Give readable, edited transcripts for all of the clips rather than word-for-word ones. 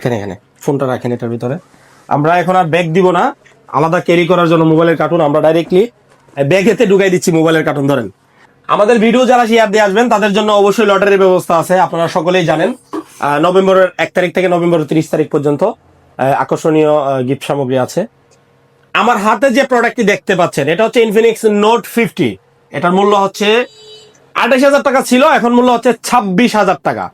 এখানে এখানে ফোনটা রাখেন এটার ভিতরে। আমরা এখন আর ব্যাগ দিব না, আলাদা ক্যারি করার জন্য মোবাইলের কার্টুন আমরা ডাইরেক্টলি ব্যাগেতে ঢুকাই দিচ্ছি। মোবাইলের কার্টুন ধরেন। আমাদের ভিডিও যারা শেয়ার দিয়ে আসবেন তাদের জন্য অবশ্যই লটারির ব্যবস্থা আছে, আপনারা সকলেই জানেন। নভেম্বরের 1 তারিখ থেকে নভেম্বরের 30 তারিখ পর্যন্ত আকর্ষণীয় গিফট সামগ্রী আছে। আমার হাতে যে প্রোডাক্টটি দেখতে পাচ্ছেন এটা হচ্ছে ইনফিনিক্স নোট 50। এটার মূল্য হচ্ছে 28,000 টাকা ছিল, এখন মূল্য হচ্ছে 26,000 টাকা।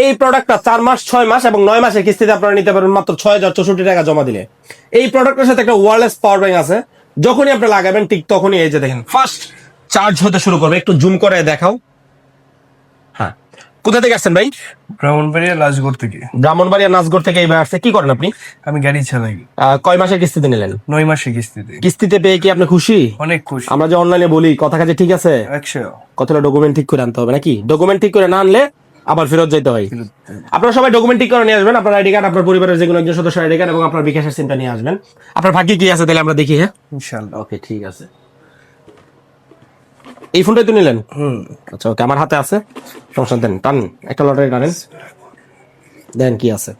এই প্রোডাক্টটা 4 মাস 6 মাস এবং 9 মাসের কিস্তিতে আপনারা নিতে পারবেন মাত্র 6,064 টাকা জমা দিলে। এই প্রোডাক্টের সাথে একটা ওয়্যারলেস পাওয়ার ব্যাংক আছে, যখনই আপনি লাগাবেন ঠিক তখনই এই যে দেখেন ফার্স্ট চার্জ হতে শুরু করবে। একটু জুম করে দেখাও। হ্যাঁ, কোথা থেকে আসছেন ভাই? ব্রাহ্মণবাড়িয়া লাজগড় থেকে। ব্রাহ্মণবাড়িয়া নাচগড় থেকে এইবার আসছে। কি করেন আপনি? আমি গাড়ি চালাই। কয় মাসের কিস্তিতে নিলেন? 9 মাসে কিস্তিতে। কিস্তিতে পেয়ে কি আপনি খুশি? অনেক খুশি। আমরা যে অনলাইনে বলি কথা কাজে ঠিক আছে, 100 কতটা ডকুমেন্ট ঠিক করে আনতে হবে নাকি? ডকুমেন্ট ঠিক করে না আনলে আবার ফেরত যাইতে হয়। আপনারা সবাই ডকুমেন্ট ঠিক করে নিয়ে আসবেন, আপনার আইডি কার্ড, আপনার পরিবারের যে কোনো একজন সদস্য আইডি কার্ড এবং আপনার বিকাশের সিমটা নিয়ে আসবেন। আপনার ভাগ্যে কি আছে তাহলে আমরা দেখি। হ্যাঁ ইনশাআল্লাহ। ওকে ঠিক আছে। এই ফোনটাই তো নিলেন? আচ্ছা ওকে, আমার হাতে আছে, সমস্যা দেন, টান একটা লটারি টানেন, দেন কি আছে।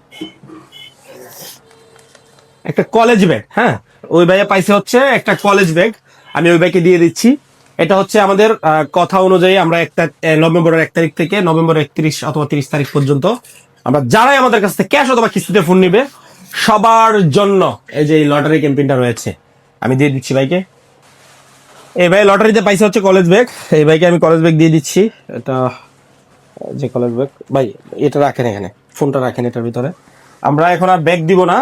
একটা কলেজ ব্যাগ। হ্যাঁ, ওই ভাইয়া পাইছে হচ্ছে একটা কলেজ ব্যাগ, আমি ওই ব্যাগকে দিয়ে দিচ্ছি। এটা হচ্ছে আমাদের কথা অনুযায়ী আমরা নভেম্বরের 1 তারিখ থেকে নভেম্বরের 31 অথবা 30 তারিখ পর্যন্ত আমরা যারাই আমাদের কাছ থেকে ক্যাশ অথবা কিস্তিতে ফোন নিবে সবার জন্য এই যে এই লটারি ক্যাম্পেইনটা রয়েছে, আমি দিয়ে দিচ্ছি ভাইকে। এই ভাই লটারিতে পাইছে হচ্ছে কলেজ ব্যাগ, এই ভাইকে আমি কলেজ ব্যাগ দিয়ে দিচ্ছি। এটা যে কলেজ ব্যাগ ভাই, এটা রাখেন এখানে, ফোনটা রাখেন এটার ভিতরে। আমরা এখন আর ব্যাগ দিব না,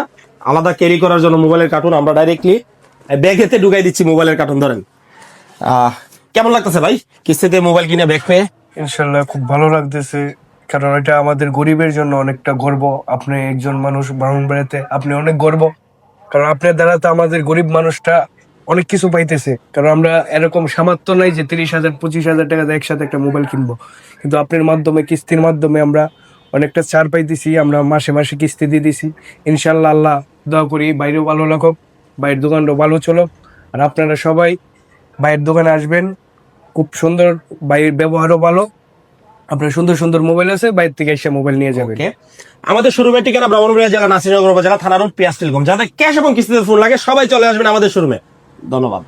আলাদা ক্যারি করার জন্য মোবাইলের কার্টুন আমরা ডাইরেক্টলি ব্যাগেতে ঢুকাই দিচ্ছি। মোবাইলের কার্টুন ধরেন। কেমন লাগতেছে ভাই কিস্তিতে মোবাইল কিনে ব্যাগ পেয়ে? ইনশাআল্লাহ খুব ভালো লাগতেছে, কারণ এটা আমাদের গরিবের জন্য অনেকটা গর্ব। আপনি একজন মানুষ ব্রাহ্মণবাড়িয়াতে, আপনি অনেক গর্ব, কারণ আপনার দ্বারা তো আমাদের গরিব মানুষটা অনেক কিছু পাইতেছে। কারণ আমরা এরকম সামর্থ্য নাই যে 30,000 25,000 টাকা দিয়ে একসাথে একটা মোবাইল কিনবো, কিন্তু আপনার মাধ্যমে কিস্তির মাধ্যমে আমরা অনেকটা ছাড় পাইতেছি। আমরা মাসে মাসে কিস্তি দিয়ে দিছি। ইনশাআল্লাহ আল্লাহ দোয়া করি বাইরেও ভালো লাগুক, বাইরের দোকানটাও ভালো চলুক। আর আপনারা সবাই বাইরের দোকানে আসবেন, খুব সুন্দর, বাইরের ব্যবহারও ভালো। আপনার সুন্দর সুন্দর মোবাইল আছে, বাইরে থেকে এসে মোবাইল নিয়ে যাবেন। ওকে, আমাদের শোরুমের ঠিকানা ব্রাহ্মণবাড়িয়া জেলা নাসিরনগর উপজেলা থানা রোড, পিয়াস টেলিকম। যাদের ক্যাশ এবং কিস্তিতে ফোন লাগে সবাই চলে আসবেন আমাদের শোরুমে। ধন্যবাদ।